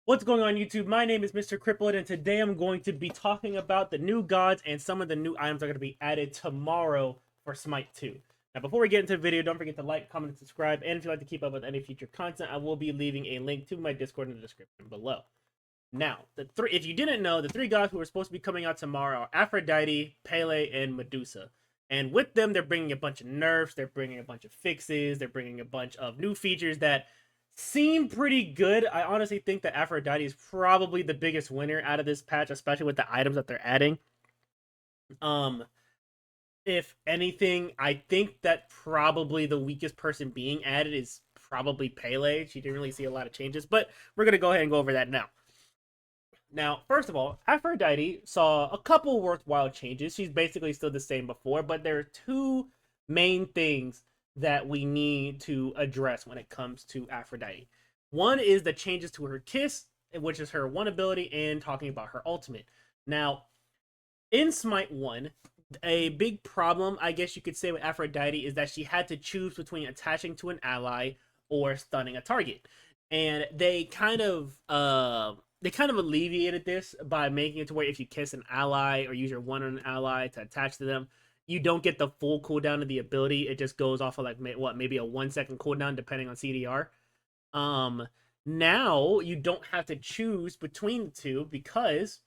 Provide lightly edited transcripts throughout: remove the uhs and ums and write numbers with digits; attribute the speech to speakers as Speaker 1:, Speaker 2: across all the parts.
Speaker 1: What's going on YouTube? My name is Mr. Crippled and today I'm going to be talking about the new gods and some of the new items that are going to be added tomorrow for Smite 2. Now before we get into the video, don't forget to like, comment, and subscribe, and if you'd like to keep up with any future content, I will be leaving a link to my Discord in the description below. Now, if you didn't know, the three gods who are supposed to be coming out tomorrow are Aphrodite, Pele, and Medusa. And with them, they're bringing a bunch of nerfs, they're bringing a bunch of fixes, they're bringing a bunch of new features that seem pretty good. I honestly think that Aphrodite is probably the biggest winner out of this patch, especially with the items that they're adding. Um, if anything, I think that probably the weakest person being added is probably Pele. She didn't really see a lot of changes, but we're gonna go ahead and go over that now. Now, first of all, Aphrodite saw a couple worthwhile changes. She's basically still the same before, but there are two main things that we need to address when it comes to Aphrodite. One is the changes to her kiss, which is her one ability, and talking about her ultimate. Now, in Smite 1, a big problem, I guess you could say, with Aphrodite is that she had to choose between attaching to an ally or stunning a target. And they kind of alleviated this by making it to where if you kiss an ally or use your one on an ally to attach to them, you don't get the full cooldown of the ability. It just goes off of like maybe a 1 second cooldown depending on CDR. Um, Now you don't have to choose between the two because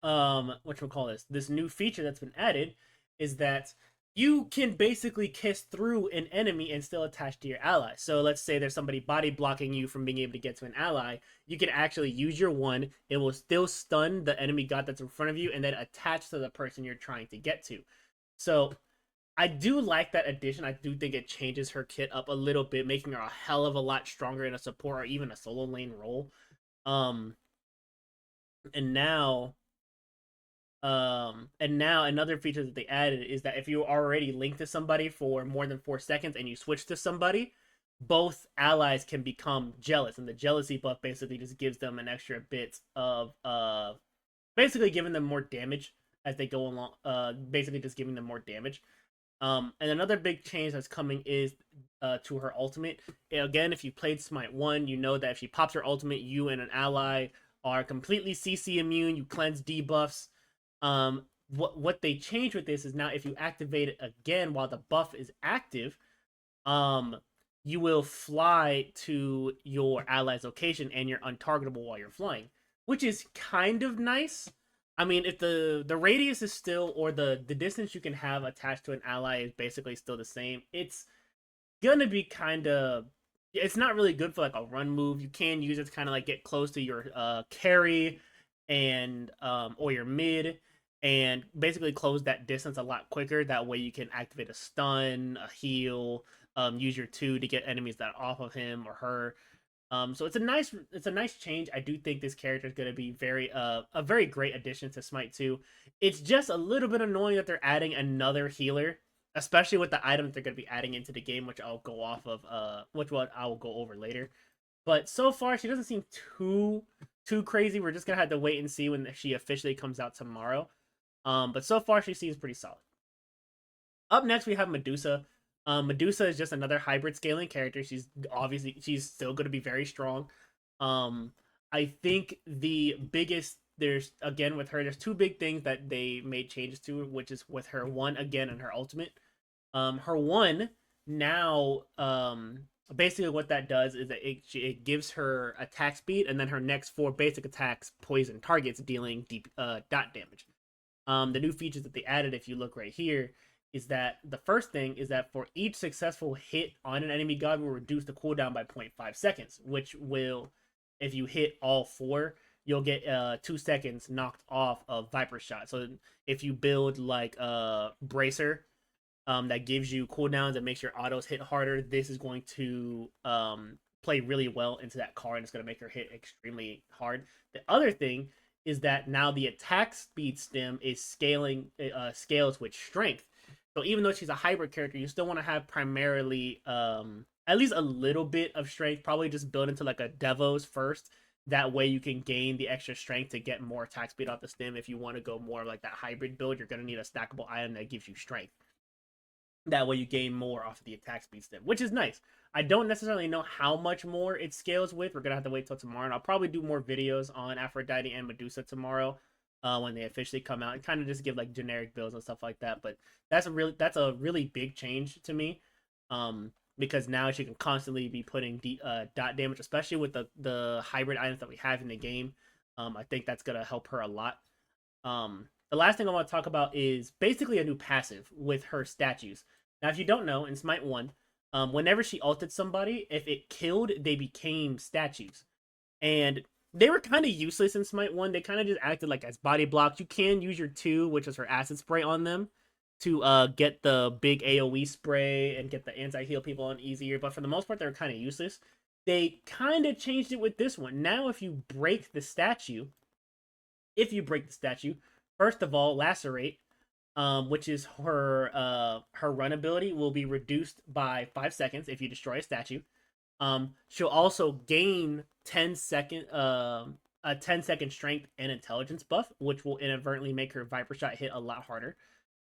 Speaker 1: what we call this new feature that's been added is that you can basically kiss through an enemy and still attach to your ally. So let's say there's somebody body blocking you from being able to get to an ally. You can actually use your one. It will still stun the enemy god that's in front of you and then attach to the person you're trying to get to. So I do like that addition. I do think it changes her kit up a little bit, making her a hell of a lot stronger in a support or even a solo lane role. Um, and now and now another feature that they added is that if you already linked to somebody for more than 4 seconds and you switch to somebody, both allies can become jealous, and the jealousy buff basically just gives them an extra bit of basically giving them more damage as they go along. Basically just giving them more damage. And another big change that's coming is to her ultimate. Again, if you played Smite 1, you know that if she pops her ultimate, you and an ally are completely CC immune. You cleanse debuffs. What they changed with this is now if you activate it again while the buff is active, um, you will fly to your ally's location and you're untargetable while you're flying, which is kind of nice. I mean, if the radius is still or the distance you can have attached to an ally is basically still the same, it's gonna be kind of it's not really good for like a run move. You can use it to kind of like get close to your carry and or your mid and basically close that distance a lot quicker. That way you can activate a stun, a heal, use your two to get enemies that are off of him or her. So it's a nice change. I do think this character is going to be a very great addition to Smite 2. It's just a little bit annoying that they're adding another healer, especially with the items they're going to be adding into the game, which I'll go off of which one I will go over later. But so far she doesn't seem too crazy. We're just going to have to wait and see when she officially comes out tomorrow. But so far she seems pretty solid. Up next we have Medusa. Medusa is just another hybrid scaling character. She's still going to be very strong. Um, I think the biggest there's again with her there's two big things that they made changes to, which is with her one again and her ultimate. Her one now basically what that does is that it gives her attack speed and then her next four basic attacks poison targets dealing deep dot damage. The new features that they added, if you look right here, is that the first thing is that for each successful hit on an enemy god will reduce the cooldown by 0.5 seconds, which will, if you hit all four, you'll get 2 seconds knocked off of Viper Shot. So if you build like a Bracer that gives you cooldowns and makes your autos hit harder, this is going to play really well into that card and it's going to make her hit extremely hard. The other thing is that now the attack speed stem is scales with strength. So even though she's a hybrid character, you still want to have primarily at least a little bit of strength. Probably just build into like a Devos first. That way you can gain the extra strength to get more attack speed off the stem. If you want to go more like that hybrid build, you're gonna need a stackable item that gives you strength. That way you gain more off of the attack speed stem, which is nice. I don't necessarily know how much more it scales with. We're gonna have to wait till tomorrow, and I'll probably do more videos on Aphrodite and Medusa tomorrow, when they officially come out, and kind of just give like generic builds and stuff like that. But that's a really big change to me, because now she can constantly be putting dot damage, especially with the hybrid items that we have in the game. I think that's gonna help her a lot. The last thing I want to talk about is basically a new passive with her statues. Now, if you don't know, in Smite 1, whenever she ulted somebody, if it killed, they became statues. And they were kind of useless in Smite 1. They kind of just acted like as body blocks. You can use your 2, which is her acid spray on them, to get the big AoE spray and get the anti-heal people on easier. But for the most part, they're kind of useless. They kind of changed it with this one. Now, if you break the statue, first of all, lacerate, which is her run ability, will be reduced by 5 seconds if you destroy a statue. She'll also gain a 10-second strength and intelligence buff, which will inadvertently make her Viper Shot hit a lot harder.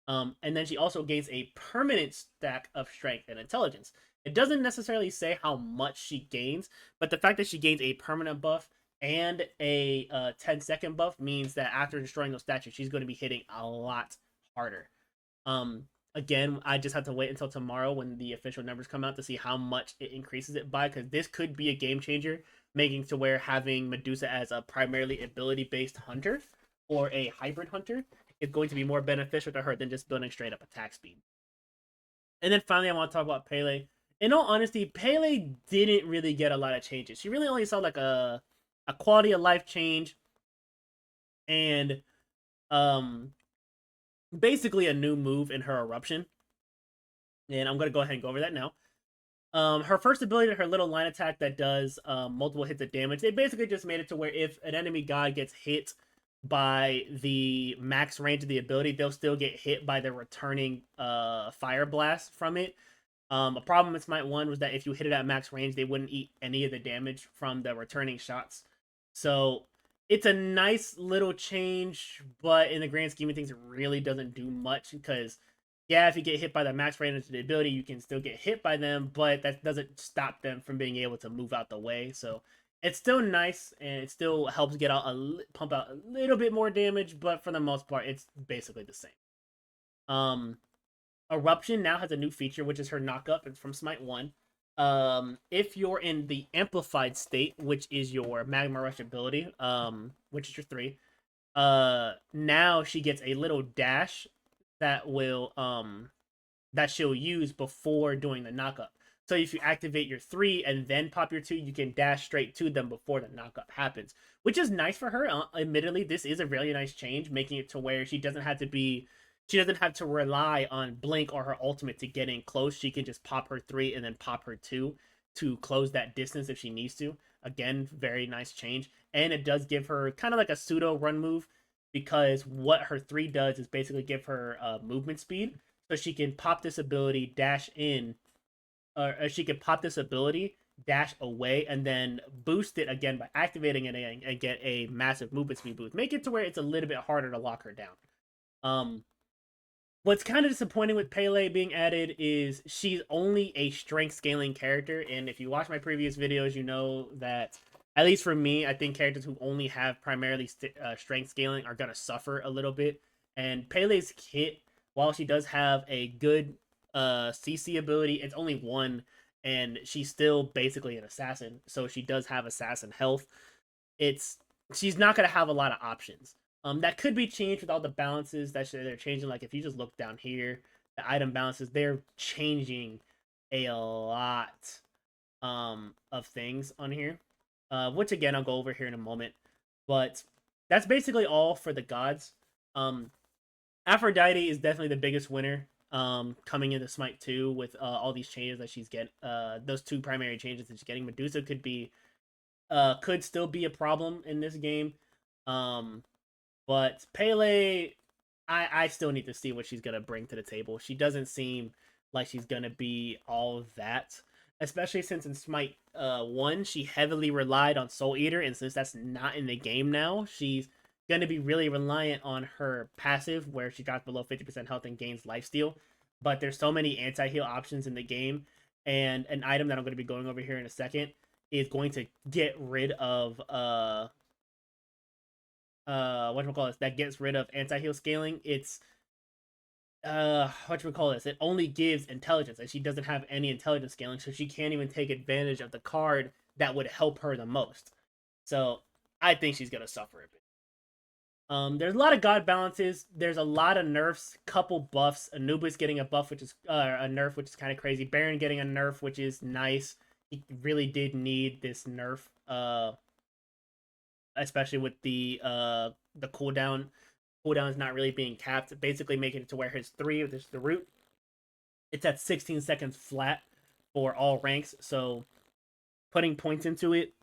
Speaker 1: And then she also gains a permanent stack of strength and intelligence. It doesn't necessarily say how much she gains, but the fact that she gains a permanent buff and a 10-second buff means that after destroying those statues, she's going to be hitting a lot harder. Again, I just have to wait until tomorrow when the official numbers come out to see how much it increases it by, because this could be a game changer, making to where having Medusa as a primarily ability-based hunter or a hybrid hunter is going to be more beneficial to her than just building straight up attack speed. And then finally, I want to talk about Pele. In all honesty, Pele didn't really get a lot of changes. She really only saw like a quality of life change and basically a new move in her eruption. And I'm going to go ahead and go over that now. Her first ability, her little line attack that does multiple hits of damage, they basically just made it to where if an enemy god gets hit by the max range of the ability, they'll still get hit by the returning fire blast from it. A problem with Smite 1 was that if you hit it at max range, they wouldn't eat any of the damage from the returning shots. So it's a nice little change, but in the grand scheme of things, it really doesn't do much because, yeah, if you get hit by the max range of the ability, you can still get hit by them, but that doesn't stop them from being able to move out the way. So it's still nice, and it still helps pump out a little bit more damage, but for the most part, it's basically the same. Eruption now has a new feature, which is her knockup. It's from Smite 1. If you're in the amplified state, which is your magma rush ability, which is your 3, now she gets a little dash that will that she'll use before doing the knockup. So if you activate your 3 and then pop your 2, you can dash straight to them before the knockup happens, which is nice for her. Admittedly, this is a really nice change, making it to where she doesn't have to rely on Blink or her ultimate to get in close. She can just pop her 3 and then pop her 2 to close that distance if she needs to. Again, very nice change. And it does give her kind of like a pseudo run move, because what her 3 does is basically give her movement speed. So she can pop this ability, dash in, or she can pop this ability, dash away, and then boost it again by activating it and get a massive movement speed boost. Make it to where it's a little bit harder to lock her down. What's kind of disappointing with Pele being added is she's only a strength scaling character, and if you watch my previous videos, you know that, at least for me, I think characters who only have primarily strength scaling are going to suffer a little bit. And Pele's kit, while she does have a good CC ability, it's only 1, and she's still basically an assassin, so she does have assassin health. She's not going to have a lot of options. That could be changed with all the balances that they're changing. Like if you just look down here, the item balances, they're changing a lot of things on here, which again I'll go over here in a moment. But that's basically all for the gods. Aphrodite is definitely the biggest winner coming into Smite 2 with all these changes that she's getting. Those 2 primary changes that she's getting. Medusa could still be a problem in this game. But Pele, I still need to see what she's going to bring to the table. She doesn't seem like she's going to be all of that, especially since in Smite 1, she heavily relied on Soul Eater, and since that's not in the game now, she's going to be really reliant on her passive, where she drops below 50% health and gains lifesteal. but there's so many anti-heal options in the game, and an item that I'm going to be going over here in a second is going to get rid of whatchamacallit, that gets rid of anti-heal scaling. It's whatchamacallit, it only gives intelligence, and she doesn't have any intelligence scaling, so she can't even take advantage of the card that would help her the most. So I think she's gonna suffer a bit. There's a lot of god balances. There's a lot of nerfs, couple buffs. Anubis getting a buff, which is a nerf, which is kind of crazy. Baron getting a nerf, which is nice. He really did need this nerf, especially with the cooldown. Cooldown is not really being capped, basically making it to where his 3, which is the root, it's at 16 seconds flat for all ranks. So putting points into it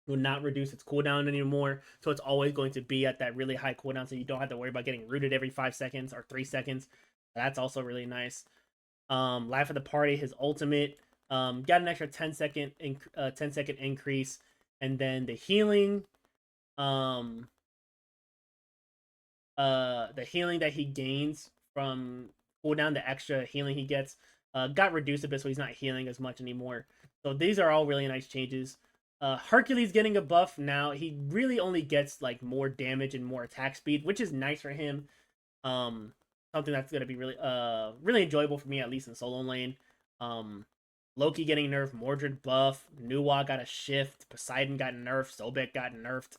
Speaker 1: will not reduce its cooldown anymore. So it's always going to be at that really high cooldown, so you don't have to worry about getting rooted every 5 seconds or 3 seconds. That's also really nice. Life of the Party, his ultimate, got an extra 10-second increase. And then the healing, the healing that he gains from cooldown, the extra healing he gets, got reduced a bit, so he's not healing as much anymore. So these are all really nice changes. Hercules getting a buff now. He really only gets like more damage and more attack speed, which is nice for him. Something that's gonna be really enjoyable for me, at least in solo lane. Loki getting nerfed, Mordred buff, Nuwa got a shift, Poseidon got nerfed, Sobek got nerfed,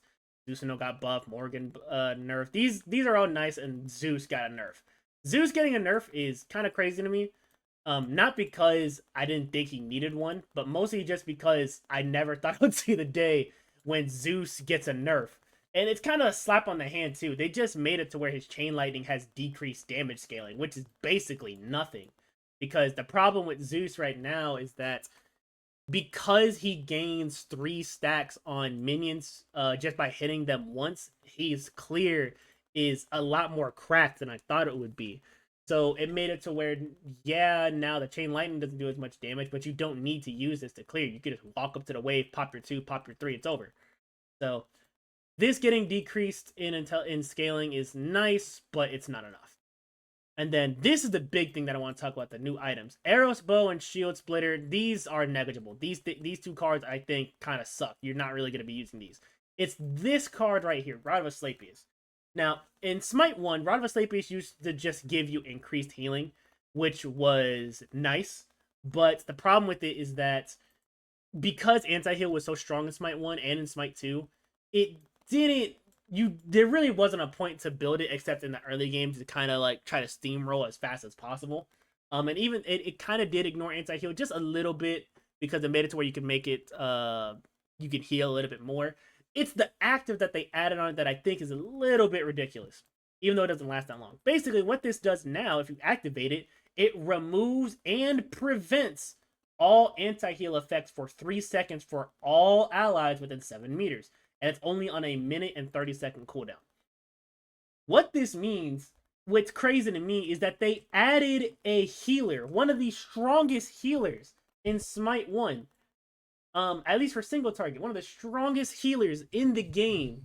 Speaker 1: Susano got buff, Morgan nerfed. These are all nice, and Zeus got a nerf. Zeus getting a nerf is kind of crazy to me. Not because I didn't think he needed one, but mostly just because I never thought I would see the day when Zeus gets a nerf. And it's kind of a slap on the hand, too. They just made it to where his Chain Lightning has decreased damage scaling, which is basically nothing. Because the problem with Zeus right now is that because he gains 3 stacks on minions just by hitting them once, his clear is a lot more cracked than I thought it would be. So it made it to where, yeah, now the Chain Lightning doesn't do as much damage, but you don't need to use this to clear. You can just walk up to the wave, pop your 2, pop your 3, it's over. So this getting decreased in scaling is nice, but it's not enough. And then this is the big thing that I want to talk about, the new items. Arrows Bow and Shield Splitter, these are negligible. These 2 cards, I think, kind of suck. You're not really going to be using these. It's this card right here, Rod of Asclepius. Now, in Smite 1, Rod of Asclepius used to just give you increased healing, which was nice. But the problem with it is that because anti-heal was so strong in Smite 1 and in Smite 2, there really wasn't a point to build it except in the early game to kind of like try to steamroll as fast as possible. And even it kind of did ignore anti-heal just a little bit because it made it to where you can make it, you can heal a little bit more. It's the active that they added on it that I think is a little bit ridiculous, even though it doesn't last that long. Basically, what this does now, if you activate it, it removes and prevents all anti-heal effects for 3 seconds for all allies within 7 meters. And it's only on a 1 and 30-second cooldown. What this means, what's crazy to me, is that they added a healer, one of the strongest healers in Smite 1. At least for single target, one of the strongest healers in the game.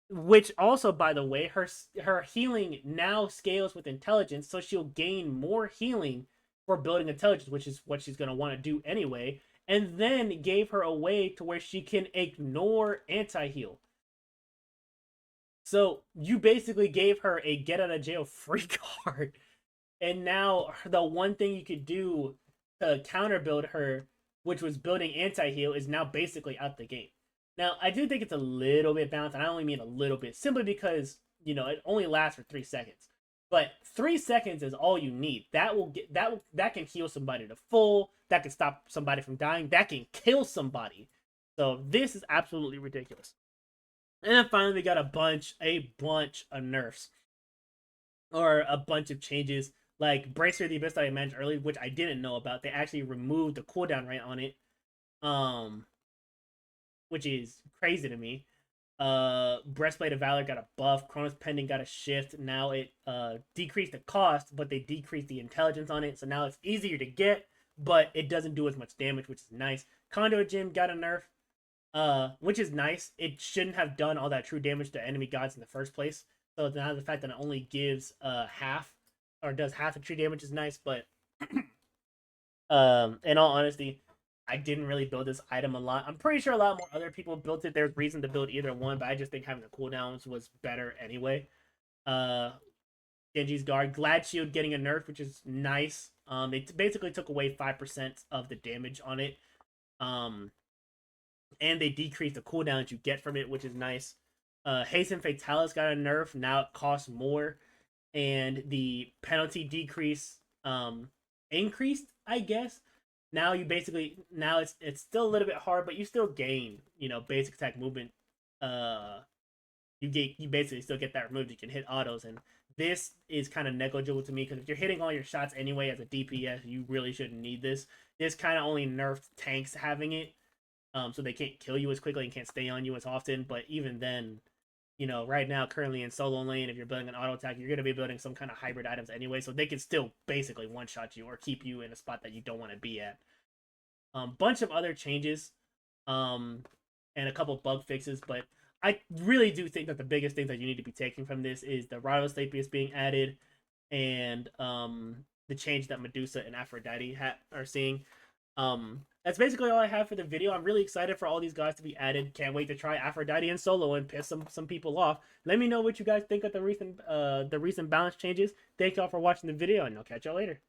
Speaker 1: Which also, by the way, her healing now scales with intelligence, so she'll gain more healing for building intelligence, which is what she's going to want to do anyway. And then gave her a way to where she can ignore anti-heal. So you basically gave her a get out of jail free card. And now the one thing you could do to counter build her, which was building anti-heal, is now basically out the game. Now, I do think it's a little bit balanced, and I only mean a little bit, simply because, it only lasts for 3 seconds. But 3 seconds is all you need. That can heal somebody to full. That can stop somebody from dying. That can kill somebody. So this is absolutely ridiculous. And then finally, we got a bunch of nerfs, or a bunch of changes, like Bracer the Abyss that I mentioned earlier, which I didn't know about. They actually removed the cooldown rate on it, which is crazy to me. Breastplate of Valor got a buff. Chronos Pendant got a shift. Now it decreased the cost, but they decreased the intelligence on it, so now it's easier to get, but it doesn't do as much damage, which is nice. Conduit Gem got a nerf, which is nice. It shouldn't have done all that true damage to enemy gods in the first place. So now the fact that it only gives half, or does half the tree damage is nice, but in all honesty, I didn't really build this item a lot. I'm pretty sure a lot more other people built it. There's reason to build either one, but I just think having the cooldowns was better anyway. Uh, Genji's guard, Glad Shield getting a nerf, which is nice. It basically took away 5% of the damage on it. And they decreased the cooldown that you get from it, which is nice. Hasten Fatalis got a nerf. Now it costs more, and the penalty decrease increased, I guess. Now you basically it's still a little bit hard, but you still gain, basic attack movement. You basically still get that removed. You can hit autos, and this is kind of negligible to me because if you're hitting all your shots anyway as a DPS, you really shouldn't need this. This kind of only nerfed tanks having it, so they can't kill you as quickly and can't stay on you as often. But even then, right now, currently in solo lane, if you're building an auto attack, you're going to be building some kind of hybrid items anyway, so they can still basically one-shot you or keep you in a spot that you don't want to be at. Bunch of other changes, and a couple bug fixes, but I really do think that the biggest thing that you need to be taking from this is the Rhytostapius being added, and the change that Medusa and Aphrodite are seeing. That's basically all I have for the video. I'm really excited for all these guys to be added. Can't wait to try Aphrodite and solo and piss some people off. Let me know what you guys think of the recent balance changes. Thank y'all for watching the video, and I'll catch y'all later.